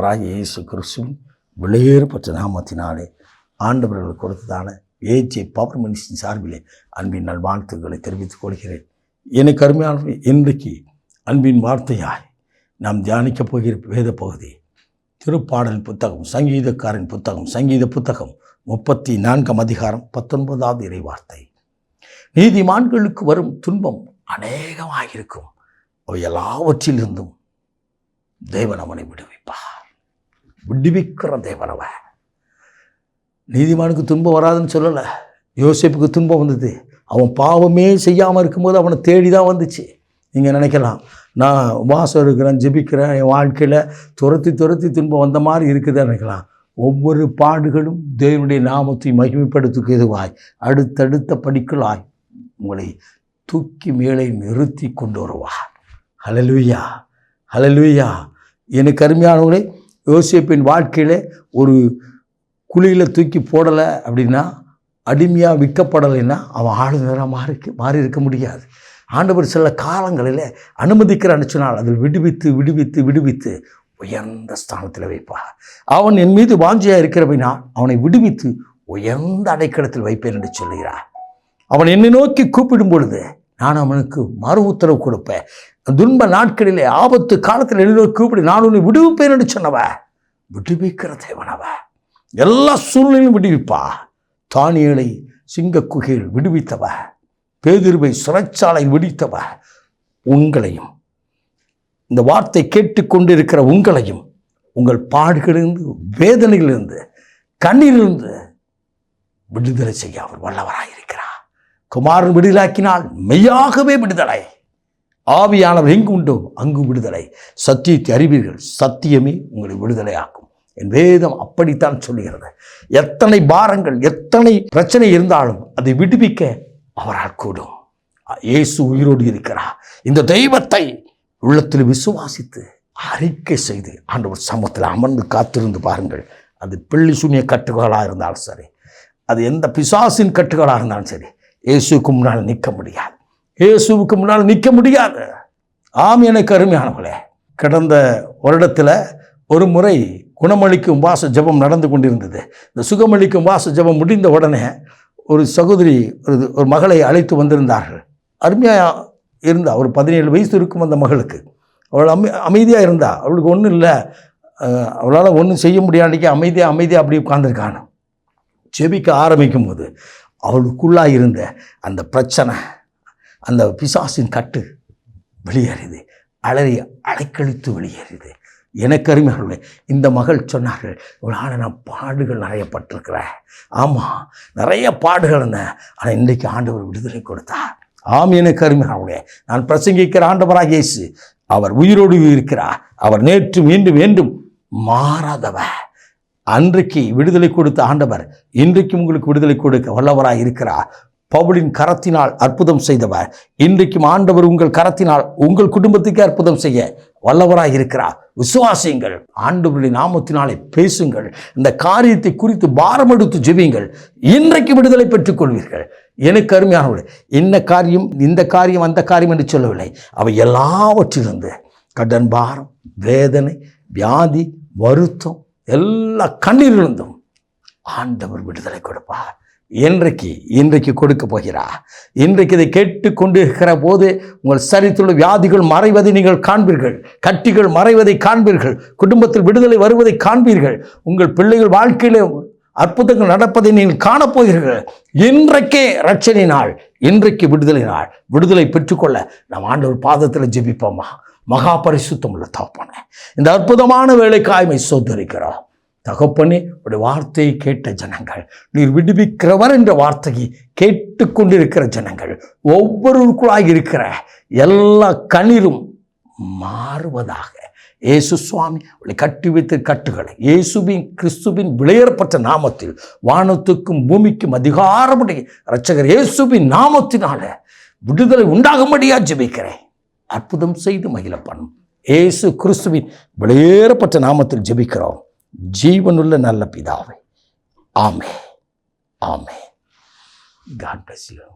ஆண்டவராக இயேசு கிறிஸ்துவின் விலையேறப்பட்ட நாமத்தினாலே ஆண்டவர்கள் கொடுத்ததான ஏஜே பவர் மினிஸ்ட்ரியின் சார்பிலே அன்பின் நல்வாழ்த்துக்களை தெரிவித்துக் கொள்கிறேன். எனக்கு அருமையான இன்றைக்கு அன்பின் வார்த்தையாய் நாம் தியானிக்கப் போகிற வேத பகுதி திருப்பாடல் புத்தகம், சங்கீதக்காரன் புத்தகம், சங்கீத புத்தகம் 34 அதிகாரம் 19வது இறைவார்த்தை. நீதிமான்களுக்கு வரும் துன்பம் அநேகமாயிருக்கும், அவை எல்லாவற்றிலிருந்தும் தேவன் அவனை விடுவிப்பார். விடுவிக்கிற தேவனவ. நீதிமானுக்கு துன்பம் வராதுன்னு சொல்லலை. யோசேப்புக்கு துன்பம் வந்தது. அவன் பாவமே செய்யாமல் இருக்கும்போது அவனை தேடி தான் வந்துச்சு. நீங்கள் நினைக்கலாம், நான் உபவாசம் இருக்கிறேன், ஜெபிக்கிறேன், என் வாழ்க்கையில் துரத்தி துன்பம் வந்த மாதிரி இருக்குதுன்னு நினைக்கலாம். ஒவ்வொரு பாடுகளும் தேவனுடைய நாமத்தை மகிமைப்படுத்துக்கு எதுவாய் அடுத்தடுத்த படிக்கலாய் உங்களை தூக்கி மேலே நிறுத்தி கொண்டு வருவார். ஹல்லேலூயா, ஹல்லேலூயா. எனக்கு அருமையானவர்களே, யோசேப்பின் வாழ்க்கையில் ஒரு குழியில் தூக்கி போடலை அப்படின்னா, அடிமையாக விற்கப்படலைன்னா அவன் ஆளுநராக மாறி இருக்க முடியாது. ஆண்டவர் சில காலங்களில் அனுமதிக்கிற சொன்னால் அதில் விடுவித்து உயர்ந்த ஸ்தானத்தில் வைப்பார். அவன் என் மீது வாஞ்சியாக இருக்கிறபடினால் அவனை விடுவித்து உயர்ந்த அடைக்கலத்தில் வைப்பேன் என்று சொல்கிறார். அவன் என்னை நோக்கி கூப்பிடும் பொழுது நான் அவனுக்கு மறு உத்தரவு கொடுப்பேன். துன்ப நாட்களிலே ஆபத்து காலத்தில் என்னை நோக்கி கூப்பிடு, நான் உன்னை விடுவிப்பேன் என்று சொன்னவ. விடுவிக்கிற தேவனவ. எல்லா சூழ்நிலையும் விடுவிப்பா. தானியேலை சிங்க குகையில் விடுவித்தவ, பேதுருவை சிறைச்சாலை விடுவித்தவ, உங்களையும் இந்த வார்த்தை கேட்டுக்கொண்டிருக்கிற உங்களையும் உங்கள் பாடுகளிலிருந்து, வேதனைகளிலிருந்து, கண்ணீரிலிருந்து விடுதலை செய்ய அவர் வல்லவராயிருக்கிறார். குமாரன் விடுதலாக்கினால் மெய்யாகவே விடுதலை. ஆவியானவர் எங்கு உண்டோ அங்கு விடுதலை. சத்தியத்தை அறிவீர்கள், சத்தியமே உங்களை விடுதலை ஆக்கும். என் வேதம் அப்படித்தான் சொல்லுகிறது. எத்தனை பாரங்கள், எத்தனை பிரச்சனை இருந்தாலும் அதை விடுவிக்க அவரால் கூடும். இயேசு உயிரோடு இருக்கிறார். இந்த தெய்வத்தை உள்ளத்தில் விசுவாசித்து அறிக்கை செய்து ஆண்டவர் சமூகத்தில் அமர்ந்து காத்திருந்து பாருங்கள். அது பிள்ளை சூனிய கட்டுகளாக இருந்தாலும் சரி, அது எந்த பிசாசின் கட்டுகளாக இருந்தாலும் சரி, இயேசுக்கு முன்னால் நிற்க முடியாது. இயேசுவுக்கு முன்னால் நிற்க முடியாது. ஆம், எனக்கு அருமையானவர்களே, கடந்த வருடத்தில் ஒரு முறை குணமளிக்கும் வாச ஜபம் நடந்து கொண்டிருந்தது. இந்த சுகமளிக்கும் வாச ஜபம் முடிந்த உடனே ஒரு சகோதரி ஒரு மகளை அழைத்து வந்திருந்தார்கள். அருமையாக இருந்தா. ஒரு 17 வயசு இருக்கும் அந்த மகளுக்கு. அவள் அமைதியாக இருந்தா. அவளுக்கு ஒன்றும் இல்லை, அவளால் ஒன்றும் செய்ய முடியாண்டிக்கு அமைதியாக அப்படி உட்கார்ந்துருக்கானு. ஜெபிக்க ஆரம்பிக்கும் போது அவளுக்குள்ளாக இருந்த அந்த பிரச்சனை, அந்த பிசாசின் கட்டு வெளியேறியது. அலைக்கழித்து வெளியேறியது. எனக்கு அருமையானவர்களே, இந்த மகள் சொன்னார்கள், இவளால் நான் பாடுகள் நிறைய பட்டிருக்கிறேன். ஆமாம், நிறைய பாடுகள் என்ன, ஆனால் இன்றைக்கு ஆண்டவர் விடுதலை கொடுத்தார். ஆம், எனக்கு அருமையானவர்களே, நான் பிரசங்கிக்கிற ஆண்டவராக இயேசு அவர் உயிரோடு இருக்கிறார். அவர் நேற்று மீண்டும் மாறாதவர். அன்றைக்கு விடுதலை கொடுத்த ஆண்டவர் இன்றைக்கும் உங்களுக்கு விடுதலை கொடுக்க வல்லவராக இருக்கிறார். பவுலின் கரத்தினால் அற்புதம் செய்தவர் இன்றைக்கும் ஆண்டவர் உங்கள் கரத்தினால் உங்கள் குடும்பத்துக்கு அற்புதம் செய்ய வல்லவராக இருக்கிறார். விசுவாசியுங்கள், ஆண்டவருடைய நாமத்தினாலே பேசுங்கள், இந்த காரியத்தை குறித்து பாரம் எடுத்து ஜெபியுங்கள். இன்றைக்கு விடுதலை பெற்றுக் கொள்வீர்கள். எனக்கு அருமையானவர்களே, இந்த காரியம் அந்த காரியம் என்று சொல்லவில்லை. அவை எல்லாவற்றிலிருந்து கடன் பாரம், வேதனை, வியாதி, வருத்தம், எல்லா கண்ணீரிலிருந்தும் ஆண்டவர் விடுதலை கொடுப்பார். இன்றைக்கு கொடுக்க போகிறார். இன்றைக்கு இதை கேட்டுக்கொண்டு இருக்கிற போது உங்கள் சரித்துள்ள வியாதிகள் மறைவதை நீங்கள் காண்பீர்கள். கட்டிகள் மறைவதை காண்பீர்கள். குடும்பத்தில் விடுதலை வருவதை காண்பீர்கள். உங்கள் பிள்ளைகள் வாழ்க்கையில் அற்புதங்கள் நடப்பதை நீங்கள் காணப்போகிறீர்கள். இன்றைக்கே ரட்சணை நாள், இன்றைக்கு விடுதலை நாள். விடுதலை பெற்றுக்கொள்ள நாம் ஆண்டவர் பாதத்தில் ஜெபிப்போமா? மகா பரிசுத்தம் உள்ள தகப்பனே, இந்த அற்புதமான வேலைக்காய்மை சோதரிக்கிறோம். தகப்பனே, உடைய வார்த்தையை கேட்ட ஜனங்கள், நீர் விடுவிக்கிறவர் என்ற வார்த்தையை கேட்டுக்கொண்டிருக்கிற ஜனங்கள், ஒவ்வொருவருக்குள்ளாக இருக்கிற எல்லா கண்ணீரும் மாறுவதாக. இயேசு சுவாமி உங்களை கட்டி வைத்த கட்டுகளை இயேசுவின் கிறிஸ்துவின் விலையேறப்பட்ட நாமத்தில் வானத்துக்கும் பூமிக்கும் அதிகாரமுடைய இரட்சகர் இயேசுவின் நாமத்தினால விடுதலை உண்டாகும்படியா ஜெபிக்கிறேன். அற்புதம் செய்து மகிழ பண்ணும் இயேசு கிறிஸ்துவின் விலையேறப்பட்ட நாமத்தில் ஜெபிக்கிறோம் ஜீவனுள்ள நல்ல பிதாவே. ஆமென், ஆமென். God bless you.